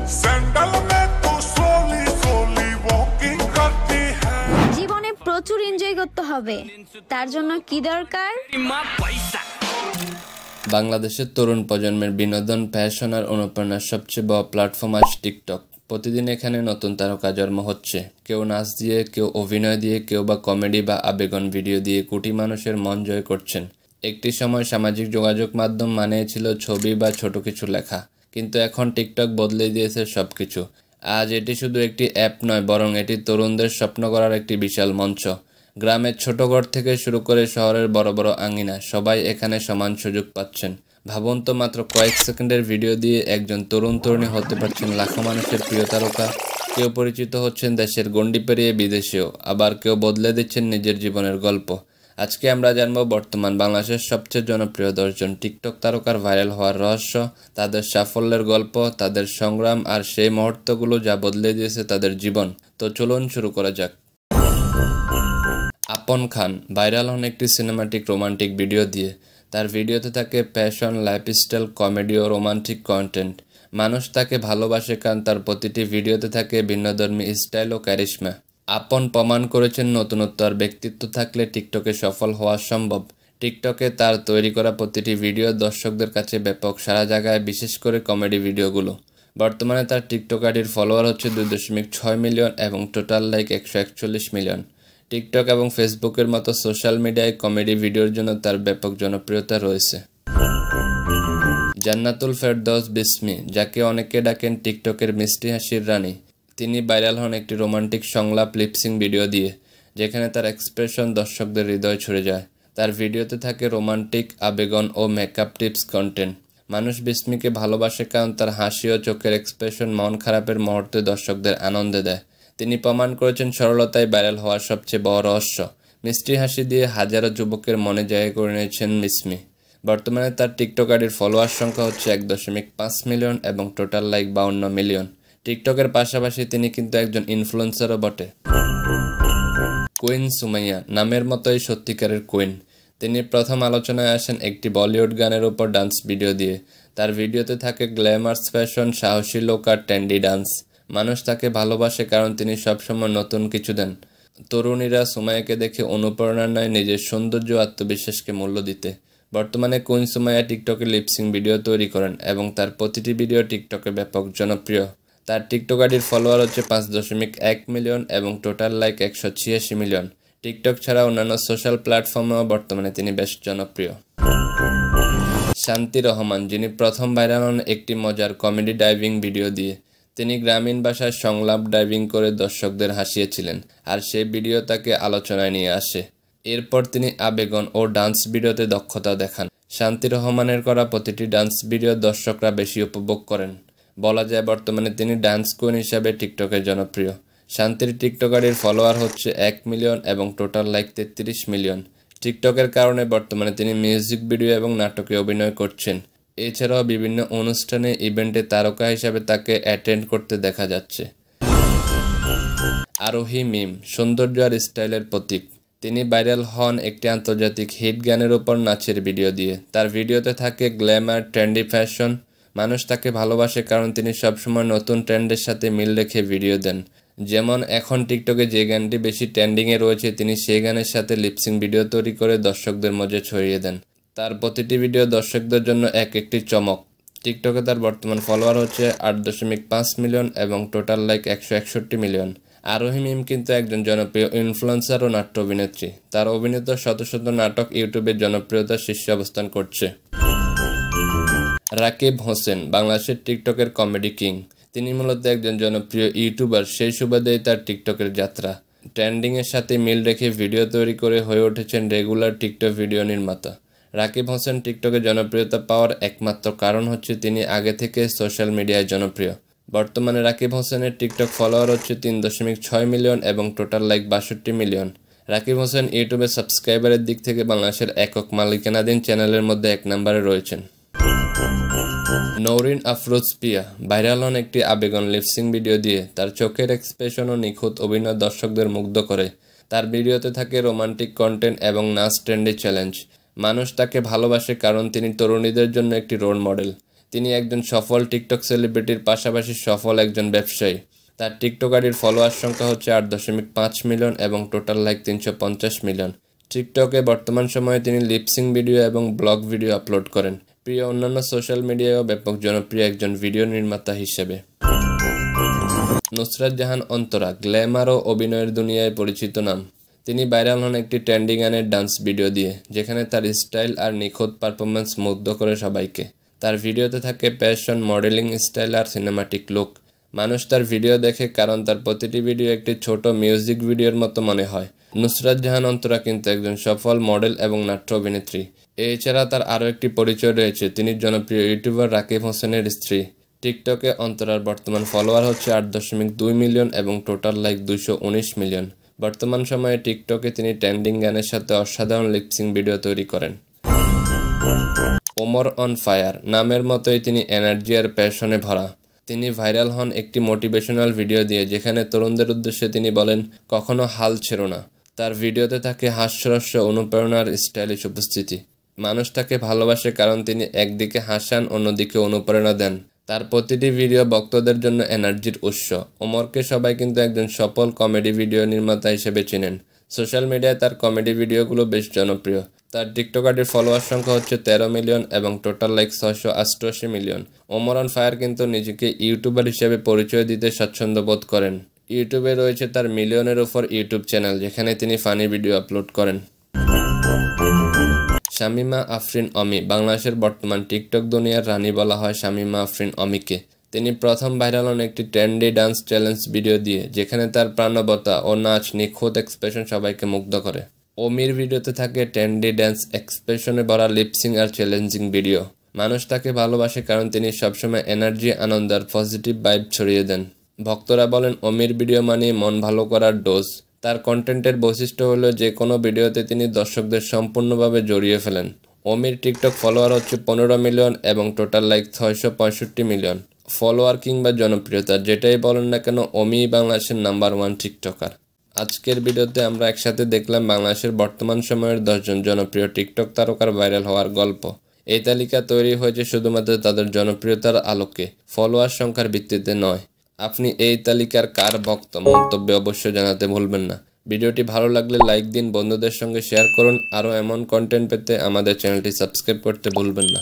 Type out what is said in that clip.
Sandal में तू slowly slowly walking करती है। জীবনে প্রচুর এনজয় করতে হবে, তার জন্য কি দরকার? বাংলাদেশের তরুণ প্রজন্মের বিনোদন, ফ্যাশন আর অনুপ্রেরণার সবচেয়ে বড় প্ল্যাটফর্ম আজ টিকটক। প্রতিদিন এখানে নতুন তারকা জন্ম হচ্ছে। কেউ নাচ দিয়ে, কেউ অভিনয় দিয়ে, কেউ বা কমেডি বা আবেগন ভিডিও দিয়ে কোটি মানুষের মন জয় করছেন। একটি সময় সামাজিক যোগাযোগ মাধ্যম মানে ছিল ছবি বা ছোট কিছু লেখা, কিন্তু এখন টিকটক বদলে দিয়েছে সবকিছু। আজ এটি শুধু একটি অ্যাপ নয়, বরং এটি তরুণদের স্বপ্ন করার একটি বিশাল মঞ্চ। গ্রামের ছোট ঘর থেকে শুরু করে শহরের বড় বড় আঙিনা, সবাই এখানে সমান সুযোগ পাচ্ছেন। ভাবুন তো, মাত্র কয়েক সেকেন্ডের ভিডিও দিয়ে একজন তরুণ তরুণী হতে পারছেন লাখো মানুষের প্রিয় তারকা। কেউ পরিচিত হচ্ছেন দেশের গণ্ডি পেরিয়ে বিদেশেও, আবার কেউ বদলে দিচ্ছেন নিজের জীবনের গল্প। আজকে আমরা জানব বর্তমান বাংলাদেশের সবচেয়ে জনপ্রিয় 10 জন টিকটক তারকার ভাইরাল হওয়ার রহস্য, তাদের সাফল্যের গল্প, তাদের সংগ্রাম আর সেই মুহূর্তগুলো যা বদলে দিয়েছে তাদের জীবন। তো চলুন শুরু করা যাক। আপন খান ভাইরাল হন একটি সিনেমাটিক রোমান্টিক ভিডিও দিয়ে। তার ভিডিওতে থাকে প্যাশন, লাইফস্টাইল, কমেডি ও রোমান্টিক কন্টেন্ট। মানুষ তাকে ভালোবাসে কারণ তার প্রতিটি ভিডিওতে থাকে ভিন্নধর্মী স্টাইল ও ক্যারিশমা। আপন প্রমাণ করেছেন নতুনত্ব আর ব্যক্তিত্ব থাকলে টিকটকে সফল হওয়া সম্ভব। টিকটকে তার তৈরি করা প্রতিটি ভিডিও দর্শকদের কাছে ব্যাপক সাড়া জাগায়, বিশেষ করে কমেডি ভিডিওগুলো। বর্তমানে তার টিকটক আইডির ফলোয়ার হচ্ছে 2.6 মিলিয়ন এবং টোটাল লাইক 141 মিলিয়ন। টিকটক এবং ফেসবুকের মতো সোশ্যাল মিডিয়ায় কমেডি ভিডিওর জন্য তার ব্যাপক জনপ্রিয়তা রয়েছে। জান্নাতুল ফেরদৌস বিস্মি, যাকে অনেকে ডাকেন টিকটকের মিষ্টি হাসির রানী, তিনি ভাইরাল হন একটি রোমান্টিক সংলাপ লিপসিং ভিডিও দিয়ে, যেখানে তার এক্সপ্রেশন দর্শকদের হৃদয় ছুঁয়ে যায়। তার ভিডিওতে থাকে রোমান্টিক, আবেগন ও মেকআপ টিপস কন্টেন্ট। মানুষ বিস্মিকে ভালোবাসে কারণ তার হাসি ও চোখের এক্সপ্রেশন মন খারাপের মুহূর্তে দর্শকদের আনন্দে দেয়। তিনি প্রমাণ করেছেন সরলতায় ভাইরাল হওয়ার সবচেয়ে বড় রহস্য। মিষ্টি হাসি দিয়ে হাজারো যুবকের মনে জায়গা করে নিয়েছেন বিস্মি। বর্তমানে তার টিকটক আইডির ফলোয়ার সংখ্যা হচ্ছে 1.5 মিলিয়ন এবং টোটাল লাইক 52 মিলিয়ন। টিকটকের পাশাপাশি তিনি কিন্তু একজন ইনফ্লুয়েন্সারও বটে। কুইন সুমাইয়া নামের মতোই সত্যিকারের কুইন। তিনি প্রথম আলোচনায় আসেন একটি বলিউড গানের উপর ডান্স ভিডিও দিয়ে। তার ভিডিওতে থাকে গ্ল্যামার্স ফ্যাশন, সাহসী লোক আর ট্রেন্ডি ডান্স। মানুষ তাকে ভালোবাসে কারণ তিনি সবসময় নতুন কিছু দেন। তরুণীরা সুমাইয়াকে দেখে অনুপ্রেরণা নেয় নিজের সৌন্দর্য ও আত্মবিশ্বাসকে মূল্য দিতে। বর্তমানে কুইন সুমাইয়া টিকটকে লিপসিং ভিডিও তৈরি করেন এবং তার প্রতিটি ভিডিও টিকটকে ব্যাপক জনপ্রিয়। তার টিকটক আইডির ফলোয়ার হচ্ছে 5.1 মিলিয়ন এবং টোটাল লাইক 186 মিলিয়ন। টিকটক ছাড়া অন্যান্য সোশ্যাল প্ল্যাটফর্মেও বর্তমানে তিনি বেশ জনপ্রিয়। শান্তি রহমান, যিনি প্রথম ভাইরাল হন একটি মজার কমেডি ডাইভিং ভিডিও দিয়ে। তিনি গ্রামীণ ভাষায় সংলাপ ডাইভিং করে দর্শকদের হাসিয়েছিলেন, আর সেই ভিডিও তাকে আলোচনায় নিয়ে আসে। এরপর তিনি আবেগন ও ডান্স ভিডিওতে দক্ষতা দেখান। শান্তি রহমানের করা প্রতিটি ডান্স ভিডিও দর্শকরা বেশি উপভোগ করেন। বলা যায় বর্তমানে তিনি ডান্স কুইন হিসাবে টিকটকে জনপ্রিয়। শান্তির টিকটক আইডির ফলোয়ার হচ্ছে 1 মিলিয়ন এবং টোটাল লাইক 33 মিলিয়ন। টিকটকের কারণে বর্তমানে তিনি মিউজিক ভিডিও এবং নাটকে অভিনয় করছেন। এছাড়াও বিভিন্ন অনুষ্ঠানে, ইভেন্টে তারকা হিসাবে তাকে অ্যাটেন্ড করতে দেখা যাচ্ছে। আরোহী মিম, সৌন্দর্য আর স্টাইলের প্রতীক। তিনি ভাইরাল হন একটি আন্তর্জাতিক হিট গানের উপর নাচের ভিডিও দিয়ে। তার ভিডিওতে থাকে গ্ল্যামার, ট্রেন্ডি ফ্যাশন। মানুষ তাকে ভালোবাসে কারণ তিনি সবসময় নতুন ট্রেন্ডের সাথে মিল রেখে ভিডিও দেন। যেমন এখন টিকটকে যে গানটি বেশি ট্রেন্ডিংয়ে রয়েছে, তিনি সেই গানের সাথে লিপসিং ভিডিও তৈরি করে দর্শকদের মধ্যে ছড়িয়ে দেন। তার প্রতিটি ভিডিও দর্শকদের জন্য একটি চমক। টিকটকে তার বর্তমান ফলোয়ার হচ্ছে 8.5 মিলিয়ন এবং টোটাল লাইক 161 মিলিয়ন। আরোহী মিম কিন্তু একজন জনপ্রিয় ইনফ্লুয়েন্সার ও নাট্য অভিনেত্রী। তার অভিনীত শত শত নাটক ইউটিউবের জনপ্রিয়তার শীর্ষে অবস্থান করছে। রাকিব হোসেন, বাংলাদেশের টিকটকের কমেডি কিং। তিনি মূলত একজন জনপ্রিয় ইউটিউবার। সেই সুবাদেই তার টিকটকের যাত্রা। ট্রেন্ডিংয়ের সাথে মিল রেখে ভিডিও তৈরি করে হয়ে উঠেছেন রেগুলার টিকটক ভিডিও নির্মাতা। রাকিব হোসেন টিকটকে জনপ্রিয়তা পাওয়ার একমাত্র কারণ হচ্ছে তিনি আগে থেকে সোশ্যাল মিডিয়ায় জনপ্রিয়। বর্তমানে রাকিব হোসেনের টিকটক ফলোয়ার হচ্ছে 3.6 মিলিয়ন এবং total like 62 million. Rakib Hossain ইউটিউবে সাবস্ক্রাইবারের দিক থেকে বাংলাদেশের একক মালিকানাধীন চ্যানেলের মধ্যে 1 নম্বরে রয়েছেন। নওরিন আফরোজ পিয়া, ভাইরাল হন একটি আবেগন লিপসিং ভিডিও দিয়ে। তার চোখের এক্সপ্রেশন ও নিখুঁত অভিনয় দর্শকদের মুগ্ধ করে। তার ভিডিওতে থাকে রোমান্টিক কন্টেন্ট এবং নাচ ট্রেন্ডি চ্যালেঞ্জ। মানুষ তাকে ভালোবাসে কারণ তিনি তরুণীদের জন্য একটি রোল মডেল। তিনি একজন সফল টিকটক সেলিব্রিটির পাশাপাশি সফল একজন ব্যবসায়ী। তার টিকটক আইডির ফলোয়ার সংখ্যা হচ্ছে 8.5 মিলিয়ন এবং টোটাল লাইক 350 মিলিয়ন। টিকটকে বর্তমান সময়ে তিনি লিপসিং ভিডিও এবং ব্লগ ভিডিও আপলোড করেন। প্রিয় অন্যান্য সোশ্যাল মিডিয়ায়ও ব্যাপক জনপ্রিয় একজন ভিডিও নির্মাতা হিসেবে। নুসরাত জাহান অন্তরা গ্ল্যামার ও অভিনয়ের দুনিয়ায় পরিচিত নাম। তিনি ভাইরাল হন একটি ট্রেন্ডিং গানের ডান্স ভিডিও দিয়ে, যেখানে তার স্টাইল আর নিখুঁত পারফরমেন্স মুগ্ধ করে সবাইকে। তার ভিডিওতে থাকে প্যাশন, মডেলিং স্টাইল আর সিনেমাটিক লুক। মানুষ তার ভিডিও দেখে কারণ তার প্রতিটি ভিডিও একটি ছোট মিউজিক ভিডিওর মতো মনে হয়। নুসরাত জাহান অন্তরা কিন্তু একজন সফল মডেল এবং নাট্য অভিনেত্রী। এছাড়া তার আরও একটি পরিচয় রয়েছে, তিনি জনপ্রিয় ইউটিউবার রাকিব হোসেনের স্ত্রী। টিকটকে অন্তরার বর্তমান ফলোয়ার হচ্ছে 8.2 মিলিয়ন এবং টোটাল লাইক 219 মিলিয়ন। বর্তমান সময়ে টিকটকে তিনি ট্রেন্ডিং গানের সাথে অসাধারণ লিপসিং ভিডিও তৈরি করেন। ওমর অন ফায়ার নামের মতোই তিনি এনার্জি আর প্যাশনে ভরা। তিনি ভাইরাল হন একটি মোটিভেশনাল ভিডিও দিয়ে, যেখানে তরুণদের উদ্দেশ্যে তিনি বলেন, কখনো হাল ছেড়ো না। তার ভিডিওতে থাকে হাস্যরস্য, অনুপ্রেরণার স্টাইলিশ উপস্থিতি। মানুষ তাকে ভালোবাসে কারণ তিনি একদিকে হাসান, অন্যদিকে অনুপ্রেরণা দেন। তার প্রতিটি ভিডিও ভক্তদের জন্য এনার্জির উৎস। ওমরকে সবাই কিন্তু একজন সফল কমেডি ভিডিও নির্মাতা হিসেবে চেনেন। সোশ্যাল মিডিয়ায় তার কমেডি ভিডিওগুলো বেশ জনপ্রিয়। তার টিকটক আইডির ফলোয়ার সংখ্যা হচ্ছে 13 মিলিয়ন এবং total like 688 million. Omar on fire কিন্তু নিজেকে ইউটিউবার হিসেবে পরিচয় দিতে স্বাচ্ছন্দ্য বোধ করেন। ইউটিউবে রয়েছে তার মিলিয়নের উপর ইউটিউব চ্যানেল, যেখানে তিনি ফানি ভিডিও আপলোড করেন। শামীমা আফরিন অমি বাংলাদেশের বর্তমান টিকটক দুনিয়ার রানী বলা হয় শামীমা আফরিন অমিকে। তিনি প্রথম ভাইরাল হন একটি ট্রেন্ডি ডান্স চ্যালেঞ্জ ভিডিও দিয়ে, যেখানে তার প্রাণবতা ও নাচ, নিখুঁত এক্সপ্রেশন সবাইকে মুগ্ধ করে। অমির ভিডিওতে থাকে ট্রেন্ডি ড্যান্স, এক্সপ্রেশনে ভরা লিপসিং আর চ্যালেঞ্জিং ভিডিও। মানুষ তাকে ভালোবাসে কারণ তিনি সবসময় এনার্জি, আনন্দ আর পজিটিভ ভাইব ছড়িয়ে দেন। ভক্তরা বলেন অমির ভিডিও মানে মন ভালো করার ডোজ। তার কন্টেন্টের বৈশিষ্ট্য হলো যে কোনো ভিডিওতে তিনি দর্শকদের সম্পূর্ণভাবে জড়িয়ে ফেলেন। অমির টিকটক ফলোয়ার হচ্ছে 15 মিলিয়ন এবং টোটাল লাইক 665 মিলিয়ন। ফলোয়ার কিংবা জনপ্রিয়তা যেটাই বলেন না কেন, অমি বাংলাদেশের নাম্বার 1 টিকটকার। আজকের ভিডিওতে আমরা একসাথে দেখলাম বাংলাদেশের বর্তমান সময়ের 10 জন জনপ্রিয় টিকটক তারকার ভাইরাল হওয়ার গল্প। এই তালিকা তৈরি হয়েছে শুধুমাত্র তাদের জনপ্রিয়তার আলোকে, ফলোয়ার সংখ্যার ভিত্তিতে নয়। আপনি এই তালিকার কার ভক্ত? মন্তব্যে অবশ্যই জানাতে ভুলবেন না। ভিডিওটি ভালো লাগলে লাইক দিন, বন্ধুদের সঙ্গে শেয়ার করুন। আরও এমন কন্টেন্ট পেতে আমাদের চ্যানেলটি সাবস্ক্রাইব করতে ভুলবেন না।